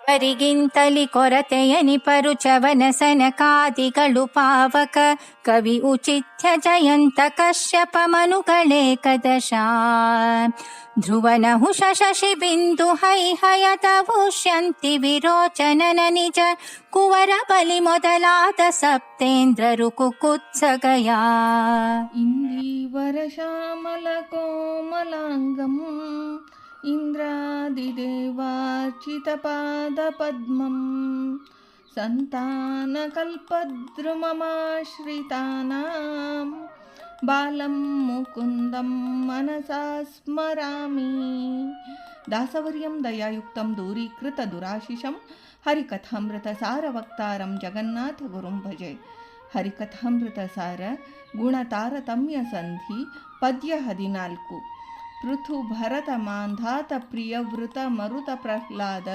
ವರಿಗಿಂತಲಿ ಕೊರತೆಯನಿ ಪರುಚವನ ಸನಕಾದಿಗಳು ಪಾವಕ ಕವಿ ಉಚಿತ್ಯ ಜಯಂತ ಕಶ್ಯಪ ಮನುಗಳೇ ಕದಶ ಧ್ರುವನಹು ಶಶಿ ಬಿಂದು ಹೈಹಯತ ಉಷ್ಯಂತಿ ವಿರೋಚನನ ನಿಜ ಕುವರ ಬಲಿ ಮೊದಲಾದ ಸಪ್ತೇಂದ್ರರು ಕುಕುತ್ಸಗಯ ಇಂದೀವರ ಶ್ಯಾಮಲ ಕೋಮಲಾಂಗಂ ಇಂದ್ರಾದಿದೇವಾರ್ಚಿತಪಾದಪದ್ಮಂ ಸಂತಾನಕಲ್ಪದ್ರುಮಮಾಶ್ರಿತಾನಾಂ ಬಾಲಂ ಮುಕುಂದಂ ಮನಸಾ ಸ್ಮರಾಮಿ. ದಾಸವರ್ಯಂ ದಯಾಯುಕ್ತಂ ದೂರೀಕೃತ ದುರಾಶಿಷಂ ಹರಿಕಥಾಮೃತ ಸಾರವಕ್ತಾರಂ ಜಗನ್ನಾಥ ಗುರುಂ ಭಜೆ. ಹರಿಕಥಾಮೃತ ಸಾರ ಗುಣ ತಾರತಮ್ಯ ಸಂಧಿ ಪದ್ಯ 14. ಪೃಥು ಭರತ ಮಾಂಧಾತ ಪ್ರಿಯವೃತ ಮರುತ ಪ್ರಹ್ಲಾದ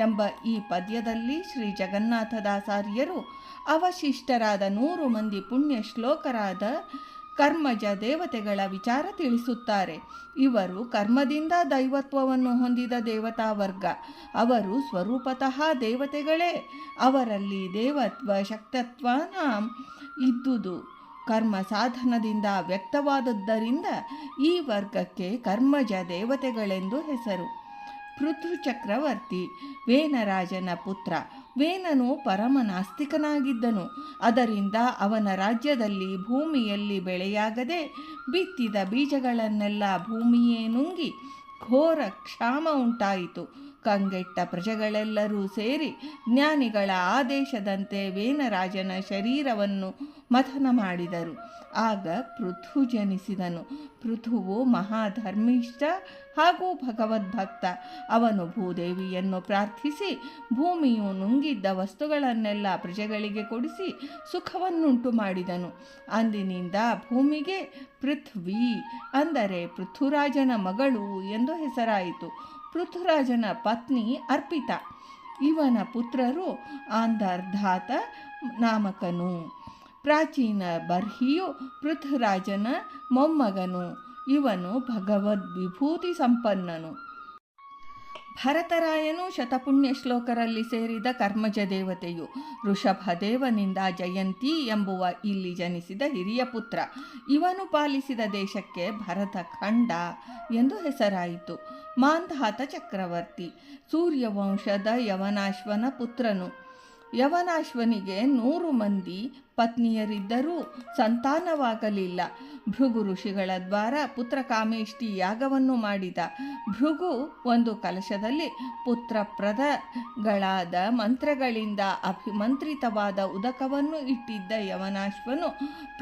ಎಂಬ ಈ ಪದ್ಯದಲ್ಲಿ ಶ್ರೀ ಜಗನ್ನಾಥದಾಸಾರ್ಯರು ಅವಶಿಷ್ಟರಾದ 100 ಮಂದಿ ಪುಣ್ಯ ಶ್ಲೋಕರಾದ ಕರ್ಮಜ ದೇವತೆಗಳ ವಿಚಾರ ತಿಳಿಸುತ್ತಾರೆ. ಇವರು ಕರ್ಮದಿಂದ ದೈವತ್ವವನ್ನು ಹೊಂದಿದ ದೇವತಾ ವರ್ಗ. ಅವರು ಸ್ವರೂಪತಃ ದೇವತೆಗಳೇ. ಅವರಲ್ಲಿ ದೇವತ್ವ ಶಕ್ತತ್ವನ ಇದ್ದುದು ಕರ್ಮ ಸಾಧನದಿಂದ ವ್ಯಕ್ತವಾದದ್ದರಿಂದ ಈ ವರ್ಗಕ್ಕೆ ಕರ್ಮಜ ದೇವತೆಗಳೆಂದು ಹೆಸರು. ಪೃಥು ಚಕ್ರವರ್ತಿ ವೇನರಾಜನ ಪುತ್ರ. ವೇನನು ಪರಮ ನಾಸ್ತಿಕನಾಗಿದ್ದನು. ಅದರಿಂದ ಅವನ ರಾಜ್ಯದಲ್ಲಿ ಭೂಮಿಯಲ್ಲಿ ಬೆಳೆಯಾಗದೆ ಬಿತ್ತಿದ ಬೀಜಗಳನ್ನೆಲ್ಲ ಭೂಮಿಯೇ ನುಂಗಿ ಘೋರ ಕ್ಷಾಮ ಉಂಟಾಯಿತು. ಕಂಗೆಟ್ಟ ಪ್ರಜೆಗಳೆಲ್ಲರೂ ಸೇರಿ ಜ್ಞಾನಿಗಳ ಆದೇಶದಂತೆ ವೇನರಾಜನ ಶರೀರವನ್ನು ಮಥನ ಮಾಡಿದರು. ಆಗ ಪೃಥು ಜನಿಸಿದನು. ಪೃಥುವು ಮಹಾಧರ್ಮಿಷ್ಠ ಹಾಗೂ ಭಗವದ್ಭಕ್ತ. ಅವನು ಭೂದೇವಿಯನ್ನು ಪ್ರಾರ್ಥಿಸಿ ಭೂಮಿಯು ನುಂಗಿದ್ದ ವಸ್ತುಗಳನ್ನೆಲ್ಲ ಪ್ರಜೆಗಳಿಗೆ ಕೊಡಿಸಿ ಸುಖವನ್ನುಂಟು ಮಾಡಿದನು. ಅಂದಿನಿಂದ ಭೂಮಿಗೆ ಪೃಥ್ವಿ ಅಂದರೆ ಪೃಥುರಾಜನ ಮಗಳು ಎಂದು ಹೆಸರಾಯಿತು. ಪೃಥುರಾಜನ ಪತ್ನಿ ಅರ್ಪಿತ. ಇವನ ಪುತ್ರರು ಆಂಧರ್ಧಾತ ನಾಮಕನು. ಪ್ರಾಚೀನ ಬರ್ಹಿಯು ಪೃಥುರಾಜನ ಮೊಮ್ಮಗನು. ಇವನು ಭಗವದ್ವಿಭೂತಿ ಸಂಪನ್ನನು. ಭರತರಾಯನು ಶತಪುಣ್ಯ ಶ್ಲೋಕರಲ್ಲಿ ಸೇರಿದ ಕರ್ಮಜ ದೇವತೆಯು. ಋಷಭದೇವನಿಂದ ಜಯಂತಿ ಎಂಬುವ ಇಲ್ಲಿ ಜನಿಸಿದ ಹಿರಿಯ ಪುತ್ರ. ಇವನು ಪಾಲಿಸಿದ ದೇಶಕ್ಕೆ ಭರತ ಖಂಡ ಎಂದು ಹೆಸರಾಯಿತು. ಮಾಂಧಾತ ಚಕ್ರವರ್ತಿ ಸೂರ್ಯವಂಶದ ಯವನಾಶ್ವನ ಪುತ್ರನು. ಯವನಾಶ್ವನಿಗೆ 100 ಮಂದಿ ಪತ್ನಿಯರಿದ್ದರೂ ಸಂತಾನವಾಗಲಿಲ್ಲ. ಭೃಗು ಋಷಿಗಳ ದ್ವಾರ ಪುತ್ರಕಾಮೇಷ್ಟಿ ಯಾಗವನ್ನು ಮಾಡಿದ. ಭೃಗು ಒಂದು ಕಲಶದಲ್ಲಿ ಪುತ್ರಪ್ರದಗಳಾದ ಮಂತ್ರಗಳಿಂದ ಅಭಿಮಂತ್ರಿತವಾದ ಉದಕವನ್ನು ಇಟ್ಟಿದ್ದ ಯವನಾಶ್ವನು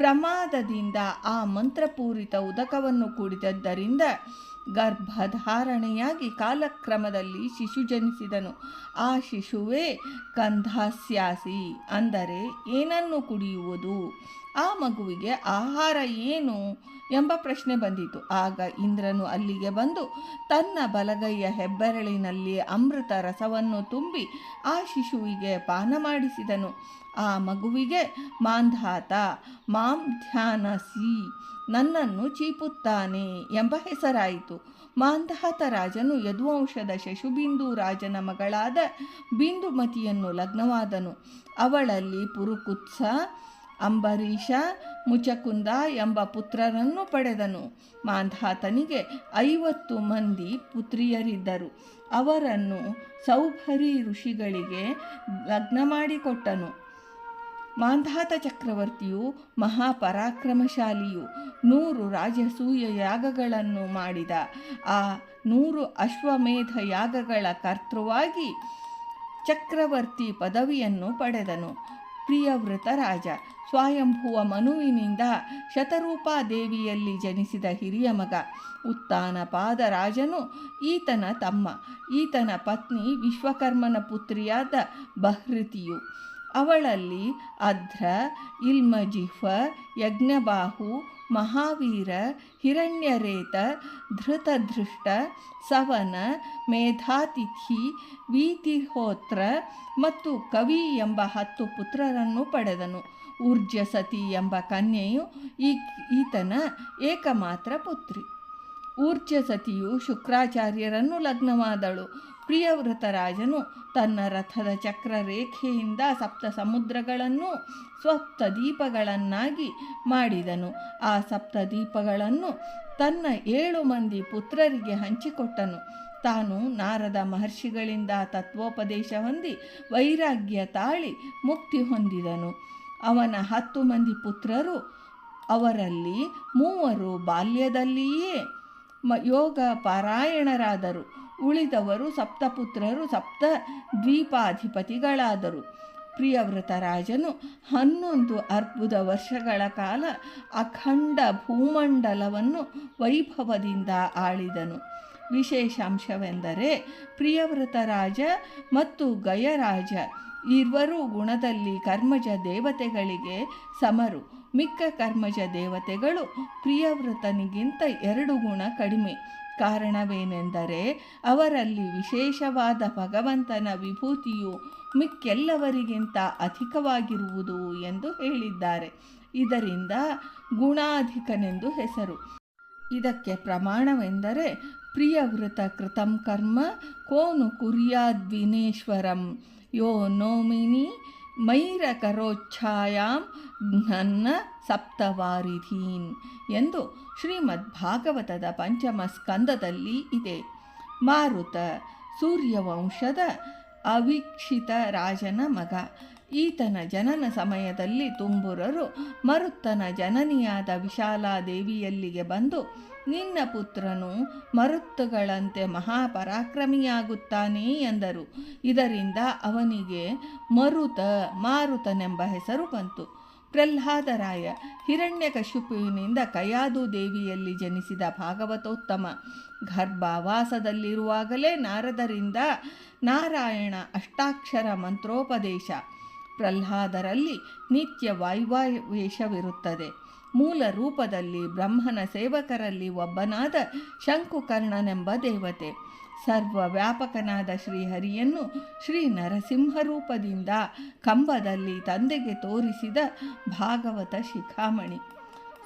ಪ್ರಮಾದದಿಂದ ಆ ಮಂತ್ರಪೂರಿತ ಉದಕವನ್ನು ಕುಡಿದದ್ದರಿಂದ ಗರ್ಭಧಾರಣೆಯಾಗಿ ಕಾಲಕ್ರಮದಲ್ಲಿ ಶಿಶು ಜನಿಸಿದನು. ಆ ಶಿಶುವೇ ಕಂಧಾಸ್ಯಾಸಿ ಅಂದರೆ ಏನನ್ನು ಕುಡಿಯುವುದು. ಆ ಮಗುವಿಗೆ ಆಹಾರ ಏನು ಎಂಬ ಪ್ರಶ್ನೆ ಬಂದಿತು. ಆಗ ಇಂದ್ರನು ಅಲ್ಲಿಗೆ ಬಂದು ತನ್ನ ಬಲಗೈಯ ಹೆಬ್ಬೆರಳಿನಲ್ಲಿ ಅಮೃತ ರಸವನ್ನು ತುಂಬಿ ಆ ಶಿಶುವಿಗೆ ಪಾನ ಮಾಡಿಸಿದನು. ಆ ಮಗುವಿಗೆ ಮಾಂಧಾತ ಮಾಂ ಧ್ಯಾನಸಿ ನನ್ನನ್ನು ಚೀಪುತ್ತಾನೆ ಎಂಬ ಹೆಸರಾಯಿತು. ಮಾಂಧಾತ ರಾಜನು ಯದುವಂಶದ ಶಶುಬಿಂದು ರಾಜನ ಮಗಳಾದ ಬಿಂದುಮತಿಯನ್ನು ಲಗ್ನವಾದನು. ಅವಳಲ್ಲಿ ಪುರುಕುತ್ಸ, ಅಂಬರೀಷ, ಮುಚಕುಂದ ಎಂಬ ಪುತ್ರರನ್ನು ಪಡೆದನು. ಮಾಂಧಾತನಿಗೆ 50 ಮಂದಿ ಪುತ್ರಿಯರಿದ್ದರು. ಅವರನ್ನು ಸೌಭರಿ ಋಷಿಗಳಿಗೆ ಲಗ್ನ ಮಾಡಿಕೊಟ್ಟನು. ಮಾಂಧಾತ ಚಕ್ರವರ್ತಿಯು ಮಹಾಪರಾಕ್ರಮಶಾಲಿಯು. 100 ರಾಜಸೂಯ ಯಾಗಗಳನ್ನು ಮಾಡಿದ. ಆ 100 ಅಶ್ವಮೇಧ ಯಾಗಗಳ ಕರ್ತೃವಾಗಿ ಚಕ್ರವರ್ತಿ ಪದವಿಯನ್ನು ಪಡೆದನು. ಪ್ರಿಯವೃತ ರಾಜ ಸ್ವಯಂಭುವ ಮನುವಿನಿಂದ ಶತರೂಪಾದೇವಿಯಲ್ಲಿ ಜನಿಸಿದ ಹಿರಿಯ ಮಗ. ಉತ್ತಾನಪಾದ ರಾಜನು ಈತನ ತಮ್ಮ. ಈತನ ಪತ್ನಿ ವಿಶ್ವಕರ್ಮನ ಪುತ್ರಿಯಾದ ಬಹೃತಿಯು. ಅವಳಲ್ಲಿ ಅಧ್ರ, ಇಲ್ಮಜಿಹ್ವ, ಯಜ್ಞಬಾಹು, ಮಹಾವೀರ, ಹಿರಣ್ಯರೇತ, ಧೃತಧೃಷ್ಟ, ಸವನ, ಮೇಧಾತಿಥಿ, ವೀತಿಹೋತ್ರ ಮತ್ತು ಕವಿ ಎಂಬ 10 ಪುತ್ರರನ್ನು ಪಡೆದನು. ಊರ್ಜಸತಿ ಎಂಬ ಕನ್ಯೆಯು ಈತನ ಏಕಮಾತ್ರ ಪುತ್ರಿ. ಊರ್ಜಸತಿಯು ಶುಕ್ರಾಚಾರ್ಯರನ್ನು ಲಗ್ನವಾದಳು. ಪ್ರಿಯವೃತರಾಜನು ತನ್ನ ರಥದ ಚಕ್ರ ರೇಖೆಯಿಂದ ಸಪ್ತ ಸಮುದ್ರಗಳನ್ನು ಸಪ್ತದೀಪಗಳನ್ನಾಗಿ ಮಾಡಿದನು. ಆ ಸಪ್ತದೀಪಗಳನ್ನು ತನ್ನ 7 ಮಂದಿ ಪುತ್ರರಿಗೆ ಹಂಚಿಕೊಟ್ಟನು. ತಾನು ನಾರದ ಮಹರ್ಷಿಗಳಿಂದ ತತ್ವೋಪದೇಶ ಹೊಂದಿ ವೈರಾಗ್ಯ ತಾಳಿ ಮುಕ್ತಿ ಹೊಂದಿದನು. ಅವನ 10 ಮಂದಿ ಪುತ್ರರು, ಅವರಲ್ಲಿ 3 ಬಾಲ್ಯದಲ್ಲಿಯೇ ಯೋಗ ಪಾರಾಯಣರಾದರು. ಉಳಿದವರು ಸಪ್ತಪುತ್ರರು ಸಪ್ತ ದ್ವೀಪಾಧಿಪತಿಗಳಾದರು. ಪ್ರಿಯವೃತರಾಜನು 11 ಅರ್ಬುದ ವರ್ಷಗಳ ಕಾಲ ಅಖಂಡ ಭೂಮಂಡಲವನ್ನು ವೈಭವದಿಂದ ಆಳಿದನು. ವಿಶೇಷಾಂಶವೆಂದರೆ ಪ್ರಿಯವೃತರಾಜ ಮತ್ತು ಗಯರಾಜ ಇರುವರೂ ಗುಣದಲ್ಲಿ ಕರ್ಮಜ ದೇವತೆಗಳಿಗೆ ಸಮರು. ಮಿಕ್ಕ ಕರ್ಮಜ ದೇವತೆಗಳು ಪ್ರಿಯವೃತನಿಗಿಂತ 2 ಗುಣ ಕಡಿಮೆ. ಕಾರಣವೇನೆಂದರೆ ಅವರಲ್ಲಿ ವಿಶೇಷವಾದ ಭಗವಂತನ ವಿಭೂತಿಯು ಮಿಕ್ಕೆಲ್ಲವರಿಗಿಂತ ಅಧಿಕವಾಗಿರುವುದು ಎಂದು ಹೇಳಿದ್ದಾರೆ. ಇದರಿಂದ ಗುಣಾಧಿಕನೆಂದು ಹೆಸರು. ಇದಕ್ಕೆ ಪ್ರಮಾಣವೆಂದರೆ ಪ್ರಿಯವೃತ ಕೃತಂ ಕರ್ಮ ಕೋನು ಕುರ್ಯಾದ್ವಿನೇಶ್ವರಂ ಯೋ ನೋಮಿನಿ ಮೈರಕರೋಚ್ಛಾಯಾಂ ಘ್ನನ್ನ ಸಪ್ತವಾರಿಧೀನ್ ಎಂದು ಶ್ರೀಮದ್ಭಾಗವತದ ಪಂಚಮ ಸ್ಕಂದದಲ್ಲಿ ಇದೆ. ಮಾರುತ ಸೂರ್ಯವಂಶದ ಅವೀಕ್ಷಿತ ರಾಜನ ಮಗ. ಈತನ ಜನನ ಸಮಯದಲ್ಲಿ ತುಂಬುರರು ಮರುತ್ತನ ಜನನಿಯಾದ ವಿಶಾಲಾದೇವಿಯಲ್ಲಿಗೆ ಬಂದು, ನಿನ್ನ ಪುತ್ರನು ಮರುತ್ತುಗಳಂತೆ ಮಹಾಪರಾಕ್ರಮಿಯಾಗುತ್ತಾನೆ ಎಂದರು. ಇದರಿಂದ ಅವನಿಗೆ ಮಾರುತನೆಂಬ ಹೆಸರು ಬಂತು. ಪ್ರಹ್ಲಾದರಾಯ ಹಿರಣ್ಯಕಶಿಪುವಿನಿಂದ ಕಯಾದು ದೇವಿಯಲ್ಲಿ ಜನಿಸಿದ ಭಾಗವತೋತ್ತಮ. ಗರ್ಭವಾಸದಲ್ಲಿರುವಾಗಲೇ ನಾರದರಿಂದ ನಾರಾಯಣ ಅಷ್ಟಾಕ್ಷರ ಮಂತ್ರೋಪದೇಶ. ಪ್ರಹ್ಲಾದರಲ್ಲಿ ನಿತ್ಯ ವಾಯುವೇಷವಿರುತ್ತದೆ. ಮೂಲ ರೂಪದಲ್ಲಿ ಬ್ರಹ್ಮನ ಸೇವಕರಲ್ಲಿ ಒಬ್ಬನಾದ ಶಂಕುಕರ್ಣನೆಂಬ ದೇವತೆ. ಸರ್ವವ್ಯಾಪಕನಾದ ಶ್ರೀಹರಿಯನ್ನು ಶ್ರೀ ನರಸಿಂಹ ರೂಪದಿಂದ ಕಂಬದಲ್ಲಿ ತಂದೆಗೆ ತೋರಿಸಿದ ಭಾಗವತ ಶಿಖಾಮಣಿ.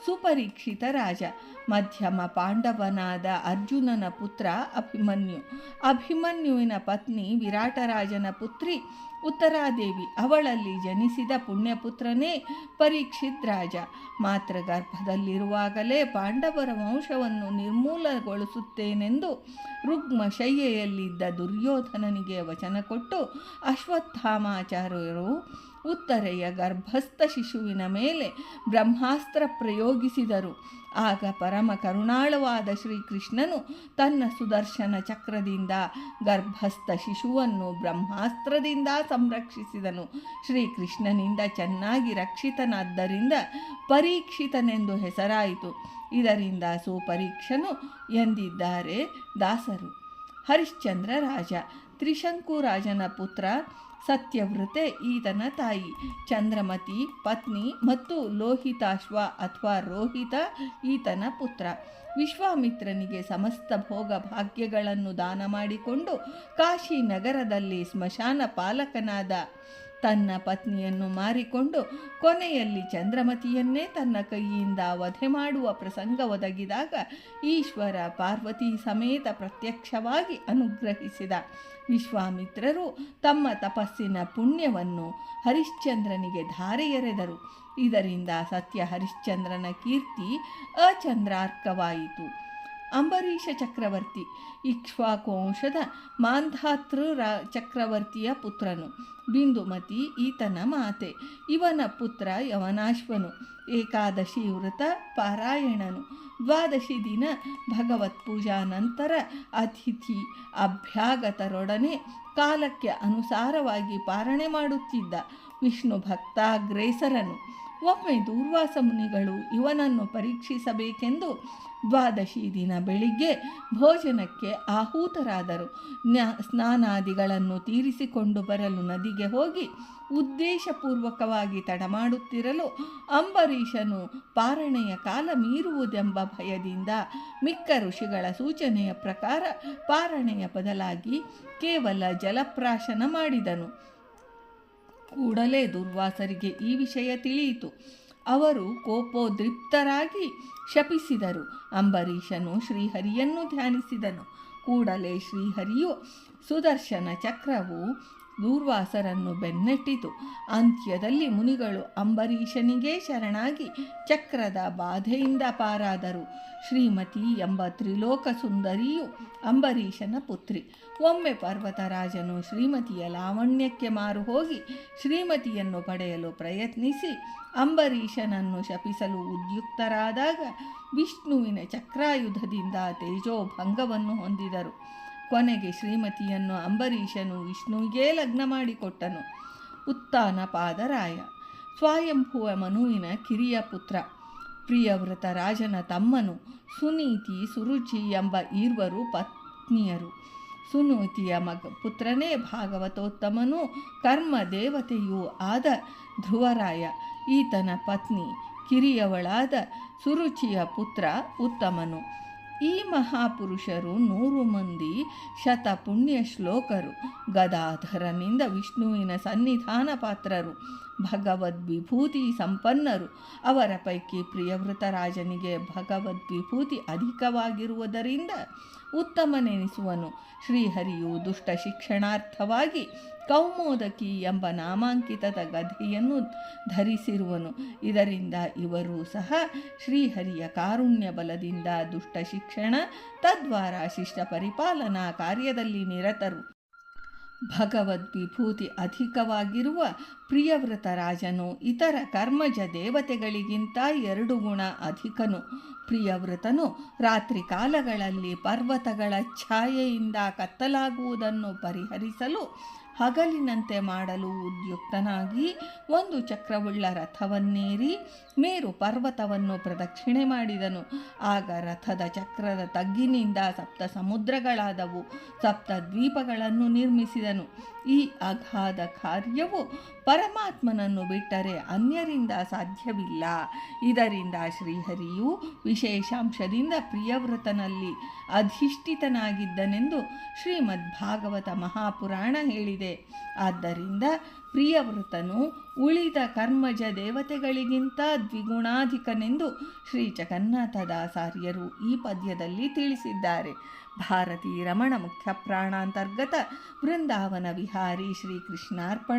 ಸುಪರೀಕ್ಷಿತ ರಾಜ. ಮಧ್ಯಮ ಪಾಂಡವನಾದ ಅರ್ಜುನನ ಪುತ್ರ ಅಭಿಮನ್ಯು. ಅಭಿಮನ್ಯುವಿನ ಪತ್ನಿ ವಿರಾಟರಾಜನ ಪುತ್ರಿ ಉತ್ತರಾದೇವಿ. ಅವಳಲ್ಲಿ ಜನಿಸಿದ ಪುಣ್ಯಪುತ್ರನೇ ಪರೀಕ್ಷಿತ್ ರಾಜ. ಮಾತೃಗರ್ಭದಲ್ಲಿರುವಾಗಲೇ ಪಾಂಡವರ ವಂಶವನ್ನು ನಿರ್ಮೂಲಗೊಳಿಸುತ್ತೇನೆಂದು ರುಗ್ಮ ಶಯ್ಯೆಯಲ್ಲಿದ್ದ ದುರ್ಯೋಧನನಿಗೆ ವಚನ ಕೊಟ್ಟು ಅಶ್ವತ್ಥಾಮಾಚಾರ್ಯರು ಉತ್ತರೆಯ ಗರ್ಭಸ್ಥ ಶಿಶುವಿನ ಮೇಲೆ ಬ್ರಹ್ಮಾಸ್ತ್ರ ಪ್ರಯೋಗಿಸಿದರು. ಆಗ ಪರಮ ಕರುಣಾಳವಾದ ಶ್ರೀಕೃಷ್ಣನು ತನ್ನ ಸುದರ್ಶನ ಚಕ್ರದಿಂದ ಗರ್ಭಸ್ಥ ಶಿಶುವನ್ನು ಬ್ರಹ್ಮಾಸ್ತ್ರದಿಂದ ಸಂರಕ್ಷಿಸಿದನು. ಶ್ರೀಕೃಷ್ಣನಿಂದ ಚೆನ್ನಾಗಿ ರಕ್ಷಿತನಾದ್ದರಿಂದ ಪರೀಕ್ಷಿತನೆಂದು ಹೆಸರಾಯಿತು. ಇದರಿಂದ ಸುಪರೀಕ್ಷನು ಎಂದಿದ್ದಾರೆ ದಾಸರು. ಹರಿಶ್ಚಂದ್ರ ರಾಜ. ತ್ರಿಶಂಕು ರಾಜನ ಪುತ್ರ. ಸತ್ಯವೃತೆ ಈತನ ತಾಯಿ. ಚಂದ್ರಮತಿ ಪತ್ನಿ ಮತ್ತು ಲೋಹಿತಾಶ್ವ ಅಥವಾ ರೋಹಿತ ಈತನ ಪುತ್ರ. ವಿಶ್ವಾಮಿತ್ರನಿಗೆ ಸಮಸ್ತ ಭೋಗ ಭಾಗ್ಯಗಳನ್ನು ದಾನ ಮಾಡಿಕೊಂಡು ಕಾಶಿ ನಗರದಲ್ಲಿ ಸ್ಮಶಾನ ಪಾಲಕನಾದ ತನ್ನ ಪತ್ನಿಯನ್ನು ಮಾರಿಕೊಂಡು ಕೊನೆಯಲ್ಲಿ ಚಂದ್ರಮತಿಯನ್ನೇ ತನ್ನ ಕೈಯಿಂದ ವಧೆ ಮಾಡುವ ಪ್ರಸಂಗ ಒದಗಿದಾಗ ಈಶ್ವರ ಪಾರ್ವತಿ ಸಮೇತ ಪ್ರತ್ಯಕ್ಷವಾಗಿ ಅನುಗ್ರಹಿಸಿದ. ವಿಶ್ವಾಮಿತ್ರರು ತಮ್ಮ ತಪಸ್ಸಿನ ಪುಣ್ಯವನ್ನು ಹರಿಶ್ಚಂದ್ರನಿಗೆ ಧಾರೆ ಎರೆದರು. ಇದರಿಂದ ಸತ್ಯ ಹರಿಶ್ಚಂದ್ರನ ಕೀರ್ತಿ ಅಚಂದ್ರಾರ್ಕವಾಯಿತು. ಅಂಬರೀಷ ಚಕ್ರವರ್ತಿ. ಇಕ್ಷ್ವಾಕುವಂಶದ ಮಾಂಧಾತೃ ಚಕ್ರವರ್ತಿಯ ಪುತ್ರನು. ಬಿಂದುಮತಿ ಈತನ ಮಾತೆ. ಇವನ ಪುತ್ರ ಯವನಾಶ್ವನು. ಏಕಾದಶಿ ವ್ರತ ಪಾರಾಯಣನು. 12 ದಿನ ಭಗವತ್ ಪೂಜಾ ನಂತರ ಅತಿಥಿ ಅಭ್ಯಾಗತರೊಡನೆ ಕಾಲಕ್ಕೆ ಅನುಸಾರವಾಗಿ ಪಾರಣೆ ಮಾಡುತ್ತಿದ್ದ ವಿಷ್ಣು ಭಕ್ತಾಗ್ರೇಸರನು. ಒಮ್ಮೆ ದೂರ್ವಾಸ ಮುನಿಗಳು ಇವನನ್ನು ಪರೀಕ್ಷಿಸಬೇಕೆಂದು 12 ದಿನ ಬೆಳಿಗ್ಗೆ ಭೋಜನಕ್ಕೆ ಆಹೂತರಾದರು. ಸ್ನಾನಾದಿಗಳನ್ನು ತೀರಿಸಿಕೊಂಡು ಬರಲು ನದಿಗೆ ಹೋಗಿ ಉದ್ದೇಶಪೂರ್ವಕವಾಗಿ ತಡಮಾಡುತ್ತಿರಲು ಅಂಬರೀಷನು ಪಾರಣೆಯ ಕಾಲ ಮೀರುವುದೆಂಬ ಭಯದಿಂದ ಮಿಕ್ಕ ಋಷಿಗಳ ಸೂಚನೆಯ ಪ್ರಕಾರ ಪಾರಣೆಯ ಬದಲಾಗಿ ಕೇವಲ ಜಲಪ್ರಾಶನ ಮಾಡಿದನು. ಕೂಡಲೇ ದುರ್ವಾಸರಿಗೆ ಈ ವಿಷಯ ತಿಳಿಯಿತು. ಅವರು ಕೋಪೋದ್ರಿಕ್ತರಾಗಿ ಶಪಿಸಿದರು. ಅಂಬರೀಷನು ಶ್ರೀಹರಿಯನ್ನು ಧ್ಯಾನಿಸಿದನು. ಕೂಡಲೇ ಶ್ರೀಹರಿಯು ಸುದರ್ಶನ ಚಕ್ರವು ದೂರ್ವಾಸರನ್ನು ಬೆನ್ನಟ್ಟಿತು. ಅಂತ್ಯದಲ್ಲಿ ಮುನಿಗಳು ಅಂಬರೀಷನಿಗೇ ಶರಣಾಗಿ ಚಕ್ರದ ಬಾಧೆಯಿಂದ ಪಾರಾದರು. ಶ್ರೀಮತಿ ಎಂಬ ತ್ರಿಲೋಕ ಸುಂದರಿಯು ಅಂಬರೀಷನ ಪುತ್ರಿ. ಒಮ್ಮೆ ಪರ್ವತರಾಜನು ಶ್ರೀಮತಿಯ ಲಾವಣ್ಯಕ್ಕೆ ಮಾರು ಹೋಗಿ ಶ್ರೀಮತಿಯನ್ನು ಪಡೆಯಲು ಪ್ರಯತ್ನಿಸಿ ಅಂಬರೀಷನನ್ನು ಶಪಿಸಲು ಉದ್ಯುಕ್ತರಾದಾಗ ವಿಷ್ಣುವಿನ ಚಕ್ರಾಯುಧದಿಂದ ತೇಜೋಭಂಗವನ್ನು ಹೊಂದಿದರು. ಕೊನೆಗೆ ಶ್ರೀಮತಿಯನ್ನು ಅಂಬರೀಷನು ವಿಷ್ಣುವಿಗೇ ಲಗ್ನ ಮಾಡಿಕೊಟ್ಟನು. ಉತ್ತಾನಪಾದರಾಯ ಸ್ವಯಂಭುವ ಮನುವಿನ ಕಿರಿಯ ಪುತ್ರ, ಪ್ರಿಯವೃತ ರಾಜನ ತಮ್ಮನು. ಸುನೀತಿ, ಸುರುಚಿ ಎಂಬ ಈರ್ವರು ಪತ್ನಿಯರು. ಸುನೀತಿಯ ಪುತ್ರನೇ ಭಾಗವತೋತ್ತಮನೂ ಕರ್ಮ ದೇವತೆಯೂ ಆದ ಧ್ರುವರಾಯ. ಈತನ ಪತ್ನಿ ಕಿರಿಯವಳಾದ ಸುರುಚಿಯ ಪುತ್ರ ಉತ್ತಮನು. ಈ ಮಹಾಪುರುಷರು 100 ಮಂದಿ ಶತಪುಣ್ಯ ಶ್ಲೋಕರು. ಗದಾಧರನಿಂದ ವಿಷ್ಣುವಿನ ಸನ್ನಿಧಾನ ಪಾತ್ರರು, ಭಗವದ್ವಿಭೂತಿ ಸಂಪನ್ನರು. ಅವರ ಪೈಕಿ ಪ್ರಿಯವೃತ ರಾಜನಿಗೆ ಭಗವದ್ವಿಭೂತಿ ಅಧಿಕವಾಗಿರುವುದರಿಂದ ಉತ್ತಮನೆನಿಸುವನು. ಶ್ರೀಹರಿಯು ದುಷ್ಟ ಶಿಕ್ಷಣಾರ್ಥವಾಗಿ ಕೌಮೋದಕಿ ಎಂಬ ನಾಮಾಂಕಿತದ ಗದೆಯನ್ನು ಧರಿಸಿರುವನು. ಇದರಿಂದ ಇವರು ಸಹ ಶ್ರೀಹರಿಯ ಕಾರುಣ್ಯ ಬಲದಿಂದ ದುಷ್ಟ ಶಿಕ್ಷಣ ತದ್ವಾರ ಶಿಷ್ಟ ಪರಿಪಾಲನಾ ಕಾರ್ಯದಲ್ಲಿ ನಿರತರು. ಭಗವದ್ವಿಭೂತಿ ಅಧಿಕವಾಗಿರುವ ಪ್ರಿಯವೃತ ರಾಜನು ಇತರ ಕರ್ಮಜ ದೇವತೆಗಳಿಗಿಂತ 2 ಗುಣ ಅಧಿಕನು. ಪ್ರಿಯವೃತನು ರಾತ್ರಿ ಕಾಲಗಳಲ್ಲಿ ಪರ್ವತಗಳ ಛಾಯೆಯಿಂದ ಕತ್ತಲಾಗುವುದನ್ನು ಪರಿಹರಿಸಲು ಹಗಲಿನಂತೆ ಮಾಡಲು ಉದ್ಯುಕ್ತನಾಗಿ ಒಂದು ಚಕ್ರವುಳ್ಳ ರಥವನ್ನೇರಿ ಮೇರು ಪರ್ವತವನ್ನು ಪ್ರದಕ್ಷಿಣೆ ಮಾಡಿದನು. ಆಗ ರಥದ ಚಕ್ರದ ತಗ್ಗಿನಿಂದ 7 ಸಮುದ್ರಗಳಾದವು. 7 ದ್ವೀಪಗಳನ್ನು ನಿರ್ಮಿಸಿದನು. ಈ ಅಗಾಧ ಕಾರ್ಯವು ಪರಮಾತ್ಮನನ್ನು ಬಿಟ್ಟರೆ ಅನ್ಯರಿಂದ ಸಾಧ್ಯವಿಲ್ಲ. ಇದರಿಂದ ಶ್ರೀಹರಿಯು ವಿಶೇಷಾಂಶದಿಂದ ಪ್ರಿಯವೃತನಲ್ಲಿ ಅಧಿಷ್ಠಿತನಾಗಿದ್ದನೆಂದು ಶ್ರೀಮದ್ಭಾಗವತ ಮಹಾಪುರಾಣ ಹೇಳಿದೆ. ಆದ್ದರಿಂದ ಪ್ರಿಯವೃತನು ಉಳಿದ ಕರ್ಮಜ ದೇವತೆಗಳಿಗಿಂತ ದ್ವಿಗುಣಾಧಿಕನೆಂದು ಶ್ರೀ ಜಗನ್ನಾಥದಾಸಾರ್ಯರು ಈ ಪದ್ಯದಲ್ಲಿ ತಿಳಿಸಿದ್ದಾರೆ. ಭಾರತೀ ರಮಣ ಮುಖ್ಯ ಪ್ರಾಣಾಂತರ್ಗತ ವೃಂದಾವನ ವಿಹಾರಿ ಶ್ರೀಕೃಷ್ಣಾರ್ಪಣ.